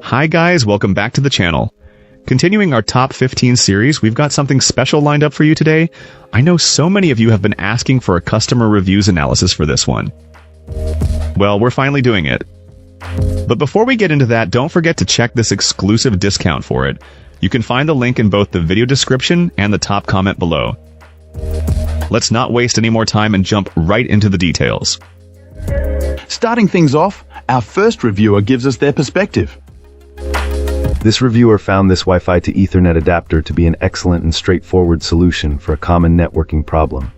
Hi guys, welcome back to the channel. Continuing our top 15 series, we've got something special lined up for you today. I know so many of you have been asking for a customer reviews analysis for this one. Well, we're finally doing it. But before we get into that, don't forget to check this exclusive discount for it. You can find the link in both the video description and the top comment below. Let's not waste any more time and jump right into the details. Starting things off, our first reviewer gives us their perspective. This reviewer found this Wi-Fi to Ethernet adapter to be an excellent and straightforward solution for a common networking problem.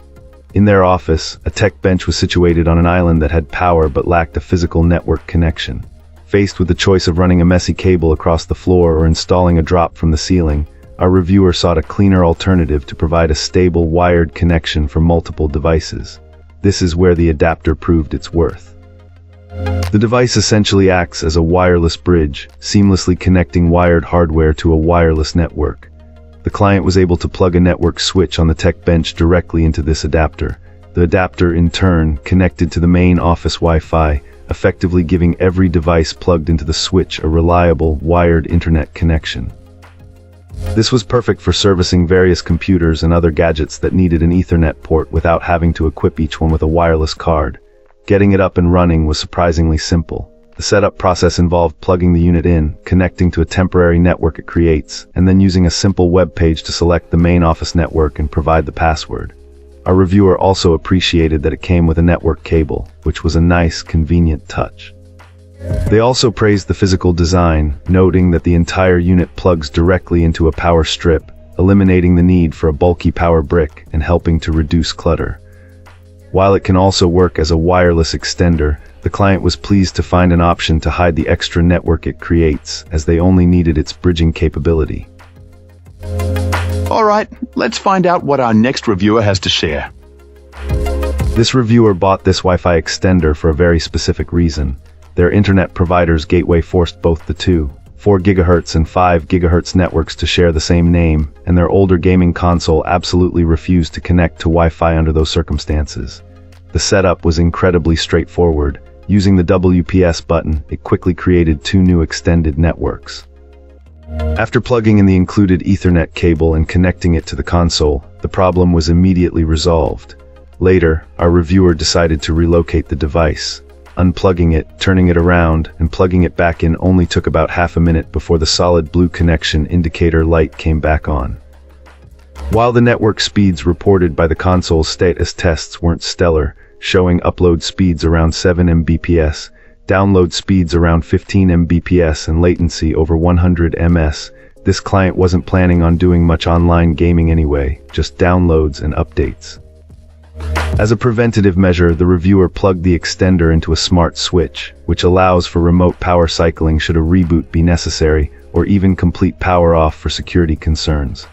In their office, a tech bench was situated on an island that had power but lacked a physical network connection. Faced with the choice of running a messy cable across the floor or installing a drop from the ceiling, our reviewer sought a cleaner alternative to provide a stable wired connection for multiple devices. This is where the adapter proved its worth. The device essentially acts as a wireless bridge, seamlessly connecting wired hardware to a wireless network. The client was able to plug a network switch on the tech bench directly into this adapter. The adapter, in turn, connected to the main office Wi-Fi, effectively giving every device plugged into the switch a reliable, wired internet connection. This was perfect for servicing various computers and other gadgets that needed an Ethernet port without having to equip each one with a wireless card. Getting it up and running was surprisingly simple. The setup process involved plugging the unit in, connecting to a temporary network it creates, and then using a simple web page to select the main office network and provide the password. Our reviewer also appreciated that it came with a network cable, which was a nice, convenient touch. They also praised the physical design, noting that the entire unit plugs directly into a power strip, eliminating the need for a bulky power brick and helping to reduce clutter. While it can also work as a wireless extender, the client was pleased to find an option to hide the extra network it creates, as they only needed its bridging capability. Alright, let's find out what our next reviewer has to share. This reviewer bought this Wi-Fi extender for a very specific reason. Their internet provider's gateway forced both the 4 GHz and 5 GHz networks to share the same name, and their older gaming console absolutely refused to connect to Wi-Fi under those circumstances. The setup was incredibly straightforward. Using the WPS button, it quickly created 2 new extended networks. After plugging in the included Ethernet cable and connecting it to the console, the problem was immediately resolved. Later, our reviewer decided to relocate the device. Unplugging it, turning it around, and plugging it back in only took about half a minute before the solid blue connection indicator light came back on. While the network speeds reported by the console's status tests weren't stellar, showing upload speeds around 7 Mbps, download speeds around 15 Mbps and latency over 100 ms, this client wasn't planning on doing much online gaming anyway, just downloads and updates. As a preventative measure, the reviewer plugged the extender into a smart switch, which allows for remote power cycling should a reboot be necessary, or even complete power off for security concerns.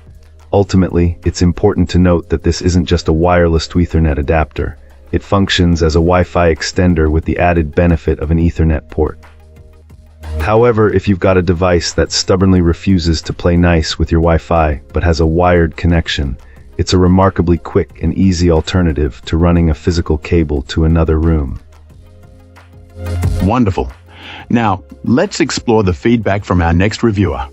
Ultimately, it's important to note that this isn't just a wireless to Ethernet adapter. It functions as a Wi-Fi extender with the added benefit of an Ethernet port. However, if you've got a device that stubbornly refuses to play nice with your Wi-Fi but has a wired connection, it's a remarkably quick and easy alternative to running a physical cable to another room. Wonderful. Now, let's explore the feedback from our next reviewer.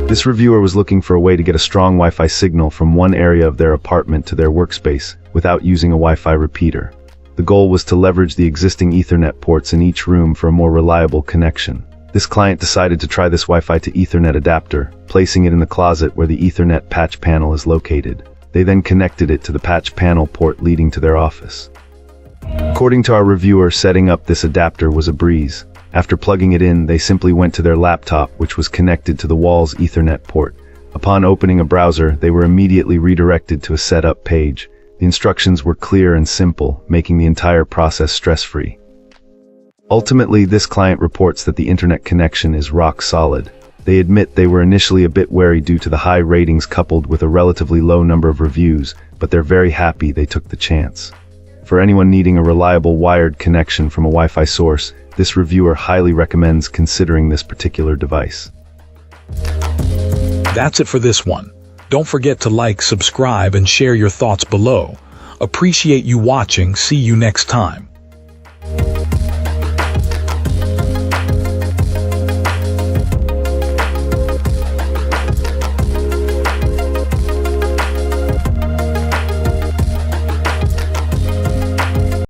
This reviewer was looking for a way to get a strong Wi-Fi signal from one area of their apartment to their workspace without using a Wi-Fi repeater. The goal was to leverage the existing Ethernet ports in each room for a more reliable connection. This client decided to try this Wi-Fi to Ethernet adapter, placing it in the closet where the Ethernet patch panel is located. They then connected it to the patch panel port leading to their office. According to our reviewer, setting up this adapter was a breeze. After plugging it in, they simply went to their laptop, which was connected to the wall's Ethernet port. Upon opening a browser, they were immediately redirected to a setup page. The instructions were clear and simple, making the entire process stress-free. Ultimately, this client reports that the internet connection is rock solid. They admit they were initially a bit wary due to the high ratings coupled with a relatively low number of reviews, but they're very happy they took the chance. For anyone needing a reliable wired connection from a Wi-Fi source, this reviewer highly recommends considering this particular device. That's it for this one. Don't forget to like, subscribe, and share your thoughts below. Appreciate you watching. See you next time.